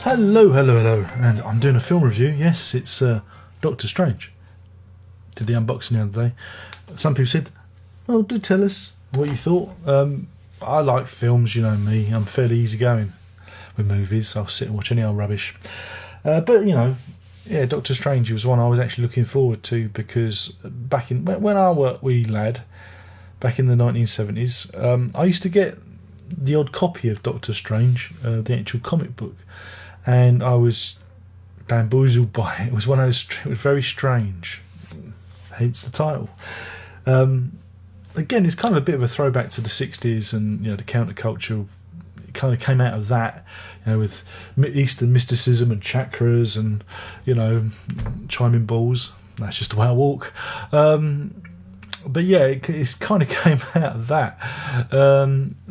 Hello, hello, hello, and I'm doing a film review. Yes, it's Doctor Strange. Did the unboxing the other day. Some people said, "Oh, do tell us what you thought." I like films, you know me. I'm fairly easygoing with movies. I'll sit and watch any old rubbish. But you know, yeah, Doctor Strange was one I was actually looking forward to because back in when I were wee lad, back in the 1970s, I used to get the odd copy of Doctor Strange, the actual comic book, and I was bamboozled by it. It was one of those. It was very strange, hence the title. Again, it's kind of a bit of a throwback to the 60s and, you know, the counterculture. It kind of came out of that, you know, with Eastern mysticism and chakras and, you know, chiming balls. That's just the way I walk. But yeah, it kind of came out of that.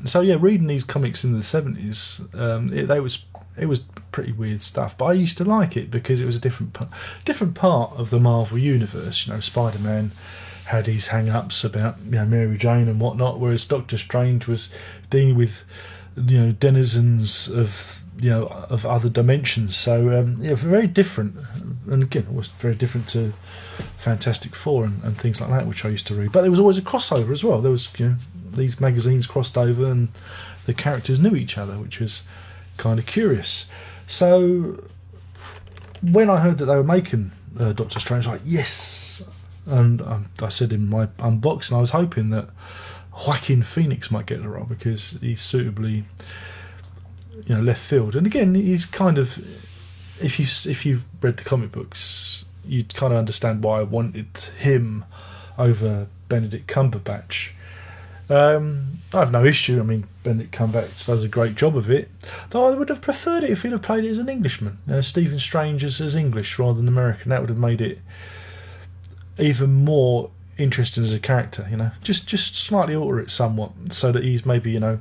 So yeah, reading these comics in the 70s, it was pretty weird stuff. But I used to like it because it was a different part of the Marvel universe. You know, Spider-Man had his hang-ups about, you know, Mary Jane and whatnot, whereas Doctor Strange was dealing with, you know, denizens of, you know, of other dimensions. So yeah, very different. And again, it was very different to Fantastic Four and things like that, which I used to read. But there was always a crossover as well. There was, you know, these magazines crossed over and the characters knew each other, which was kind of curious. So when I heard that they were making Doctor Strange, I was like, yes. And I said in my unboxing, I was hoping that Joaquin Phoenix might get the role because he's suitably, you know, left field. And again, he's kind of, if you've read the comic books, you'd kind of understand why I wanted him over Benedict Cumberbatch. I have no issue. I mean, Benedict Cumberbatch does a great job of it. Though I would have preferred it if he'd have played it as an Englishman. Stephen Strange as English rather than American. That would have made it even more interesting as a character. You know, just slightly alter it somewhat so that he's maybe, you know,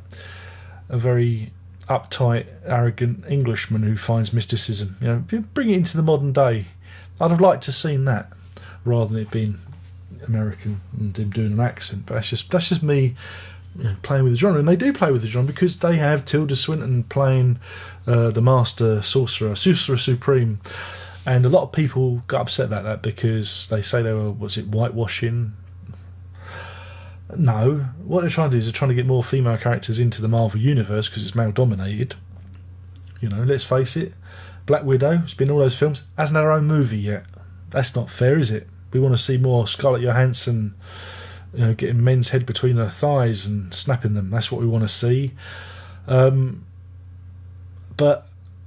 a very uptight, arrogant Englishman who finds mysticism. You know, bring it into the modern day. I'd have liked to have seen that rather than it being American and him doing an accent. But that's just me, you know, playing with the genre. And they do play with the genre because they have Tilda Swinton playing the Master Sorcerer Supreme. And a lot of people got upset about that because they say they were, whitewashing? No. What they're trying to do is they're trying to get more female characters into the Marvel Universe because it's male-dominated. You know, let's face it. Black Widow, it's been in all those films, hasn't had her own movie yet. That's not fair, is it? We want to see more Scarlett Johansson, you know, getting men's head between her thighs and snapping them. That's what we want to see. But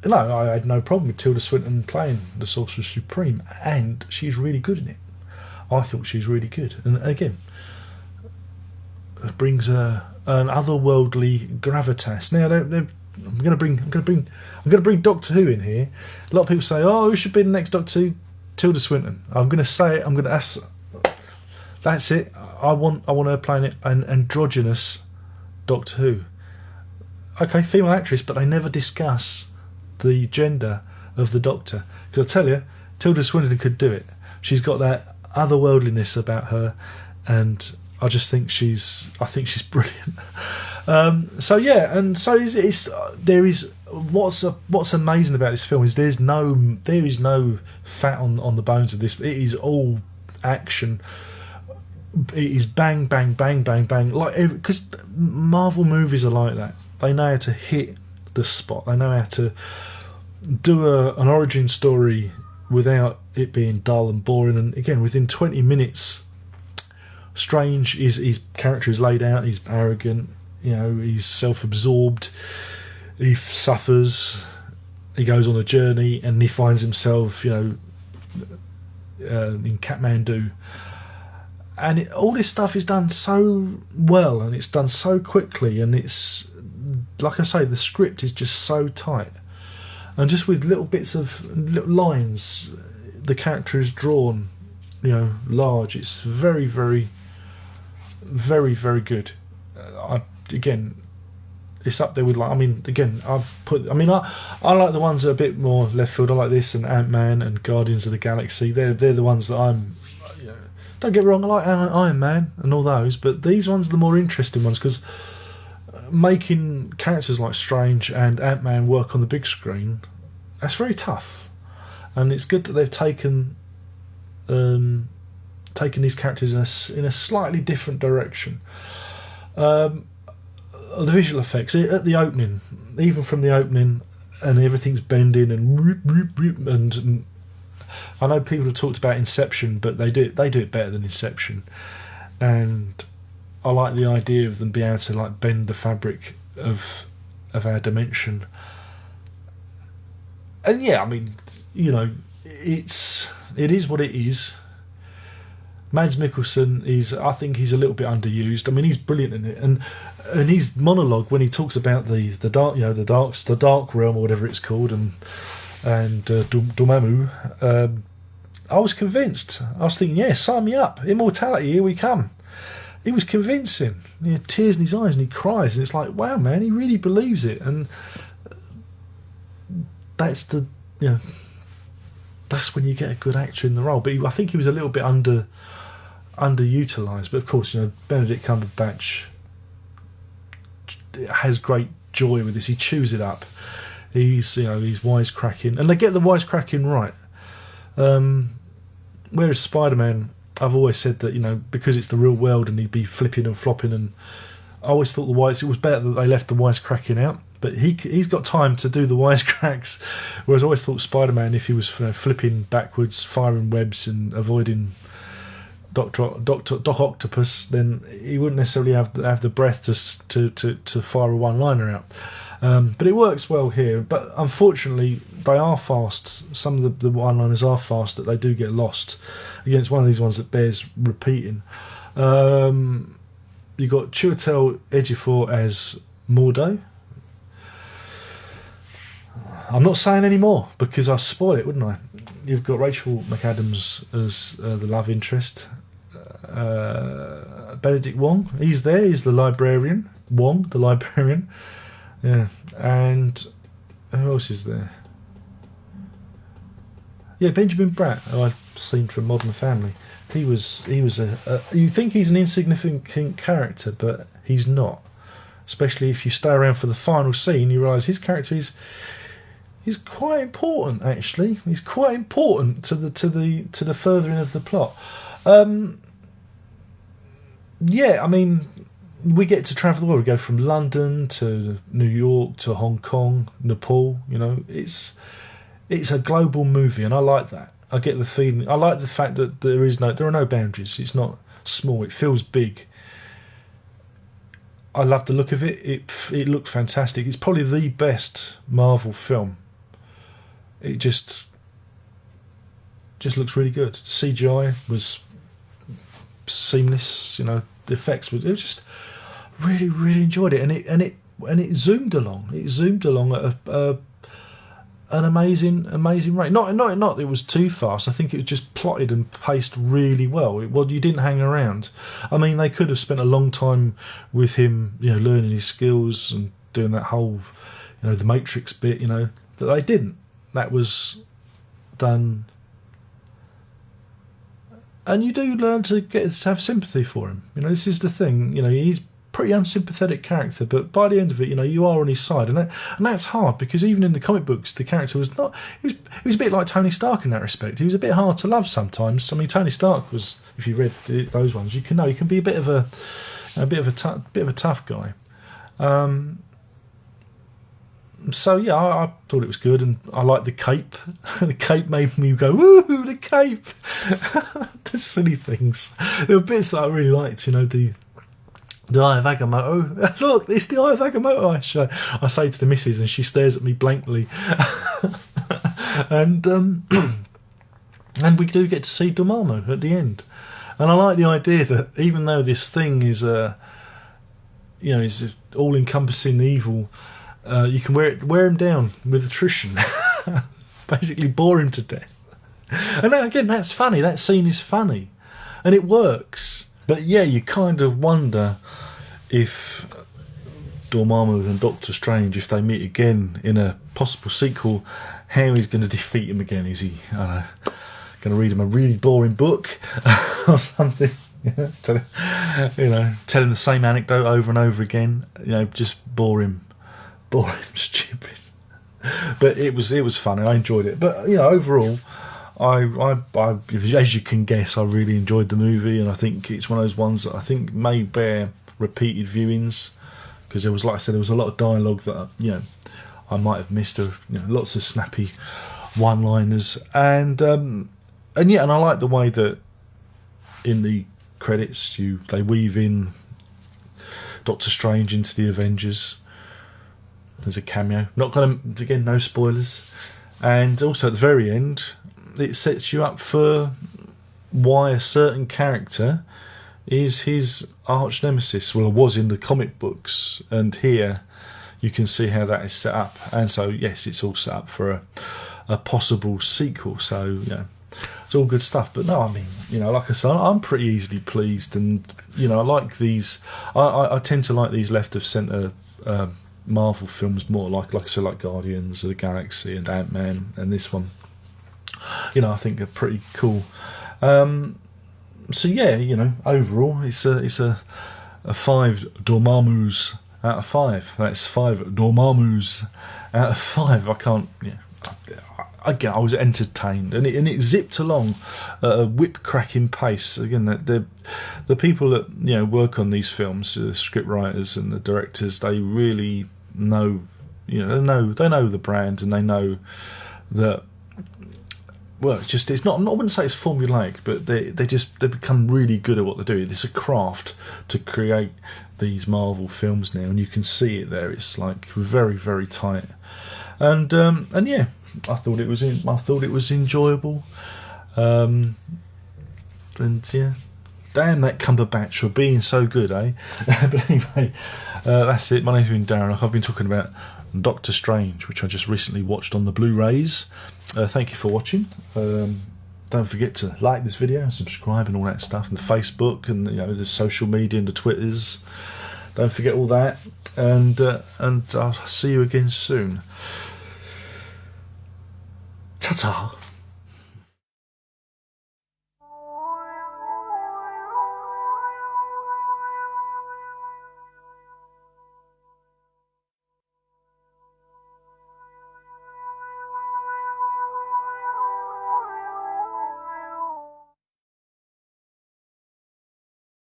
no, I had no problem with Tilda Swinton playing the Sorcerer Supreme, and she's really good in it. I thought she was really good, and again, it brings an otherworldly gravitas. Now, I'm going to bring Doctor Who in here. A lot of people say, "Oh, who should be the next Doctor Who?" Tilda Swinton. I'm going to say it. That's it. I want her playing an androgynous Doctor Who. Okay, female actress, but they never discuss the gender of the Doctor. Because I tell you, Tilda Swinton could do it. She's got that otherworldliness about her, and I just think she's brilliant. So yeah, and so there is what's amazing about this film is there is no fat on the bones of this. It is all action. It is bang bang bang bang bang, like, because Marvel movies are like that. They know how to hit the spot. They know how to do an origin story without it being dull and boring. And again, within 20 minutes, Strange his character is laid out. He's arrogant. You know, he's self-absorbed. He suffers. He goes on a journey, and he finds himself, you know, in Kathmandu. And all this stuff is done so well, and it's done so quickly, and it's, like I say, the script is just so tight. And just with little bits of little lines, the character is drawn, you know, large. It's very, very, very, very good. Again, it's up there with, like, I mean, again, I like the ones that are a bit more left field. I like this and Ant-Man and Guardians of the Galaxy. They're the ones that I'm, you know, don't get me wrong, I like Iron Man and all those, but these ones are the more interesting ones because making characters like Strange and Ant-Man work on the big screen That's very tough, and it's good that they've taken these characters in a slightly different direction. The visual effects at the opening, even from the opening, and everything's bending and I know people have talked about Inception, but they do it better than Inception, and I like the idea of them being able to like bend the fabric of our dimension. And yeah, I mean, you know, it is what it is. Mads Mikkelsen I think he's a little bit underused. I mean, he's brilliant in it, and his monologue when he talks about the dark, you know, the dark realm or whatever it's called, and Dormammu. I was convinced. I was thinking, yeah, sign me up. Immortality, here we come. He was convincing. He had tears in his eyes and he cries, and it's like, wow, man, he really believes it. And that's that's when you get a good actor in the role. But I think he was a little bit underutilized. But of course, you know, Benedict Cumberbatch has great joy with this. He chews it up. He's wisecracking, and they get the wisecracking right. Whereas Spider-Man, I've always said that, you know, because it's the real world and he'd be flipping and flopping, and I always thought it was better that they left the wisecracking out. But he's got time to do the wisecracks, whereas I always thought Spider-Man, if he was flipping backwards, firing webs and avoiding Doc Octopus, then he wouldn't necessarily have the breath to fire a one-liner out. But it works well here. But unfortunately, they are fast. Some of the one-liners are fast that they do get lost against one of these ones that bears repeating. You've got Chiwetel Ejiofor as Mordo. I'm not saying any more because I'll spoil it, wouldn't I? You've got Rachel McAdams as the love interest. Benedict Wong, he's there. He's the librarian. Wong, the librarian. Yeah, and who else is there? Yeah, Benjamin Bratt, who I've seen from Modern Family. He was you think he's an insignificant character, but he's not. Especially if you stay around for the final scene, you realise his character is quite important. Actually, he's quite important to the furthering of the plot. Yeah, I mean, we get to travel the world. We go from London to New York to Hong Kong, Nepal. You know, it's a global movie, and I like that. I get the feeling. I like the fact that there are no boundaries. It's not small. It feels big. I love the look of it. It looked fantastic. It's probably the best Marvel film. It just looks really good. CGI was seamless. You know, the effects it was just really, really enjoyed it, and it zoomed along. It zoomed along at an amazing rate. Not that it was too fast. I think it was just plotted and paced really well. You didn't hang around. I mean, they could have spent a long time with him, you know, learning his skills and doing that whole, you know, the Matrix bit, you know, that they didn't. That was done, and you do learn to have sympathy for him. You know, this is the thing. You know, he's a pretty unsympathetic character, but by the end of it, you know, you are on his side, and that's hard because even in the comic books, the character was not. He was a bit like Tony Stark in that respect. He was a bit hard to love sometimes. I mean, Tony Stark was, if you read those ones, you can know he can be a bit of a tough guy. So yeah, I thought it was good, and I liked the cape. The cape made me go, "Woo, the cape!" The silly things. There were bits that I really liked. You know, the Eye of Agamotto. Look, it's the Eye of Agamotto. I say to the missus, and she stares at me blankly. And we do get to see Dormammu at the end, and I like the idea that even though this thing is is all-encompassing evil. You can wear him down with attrition, basically bore him to death. And again, that's funny. That scene is funny, and it works. But yeah, you kind of wonder if Dormammu and Doctor Strange, if they meet again in a possible sequel, how he's going to defeat him again. Is he, I don't know, going to read him a really boring book or something? Tell him the same anecdote over and over again. You know, just bore him stupid. But it was funny. I enjoyed it. But overall, I, as you can guess, I really enjoyed the movie, and I think it's one of those ones that I think may bear repeated viewings, because there was, like I said, there was a lot of dialogue that I might have missed. Lots of snappy one-liners, and I like the way that in the credits they weave in Doctor Strange into the Avengers. There's a cameo. Not going to, again, no spoilers. And also at the very end, it sets you up for why a certain character is his arch nemesis. Well, it was in the comic books, and here you can see how that is set up. And so, yes, it's all set up for a possible sequel. So, it's all good stuff. But no, I mean, like I said, I'm pretty easily pleased, and I like these. I tend to like these left of centre Marvel films more, like I said, like Guardians of the Galaxy and Ant-Man, and this one, I think are pretty cool. So yeah, overall, it's a 5 Dormammus out of 5. That's 5 Dormammus out of 5. I can't. Again, I was entertained, and it zipped along at a whip-cracking pace. Again, the people that work on these films, the script writers and the directors, they really know, they know the brand, and they know that. Well, it's not. I wouldn't say it's formulaic, but they become really good at what they do. It's a craft to create these Marvel films now, and you can see it there. It's like very, very tight, and yeah. I thought it was enjoyable, and yeah, damn that Cumberbatch for being so good, eh? But anyway, that's it. My name's been Darren. I've been talking about Doctor Strange, which I just recently watched on the Blu-rays. Thank you for watching. Don't forget to like this video and subscribe and all that stuff, and the Facebook and the social media and the Twitters. Don't forget all that, and I'll see you again soon. Ta-ta.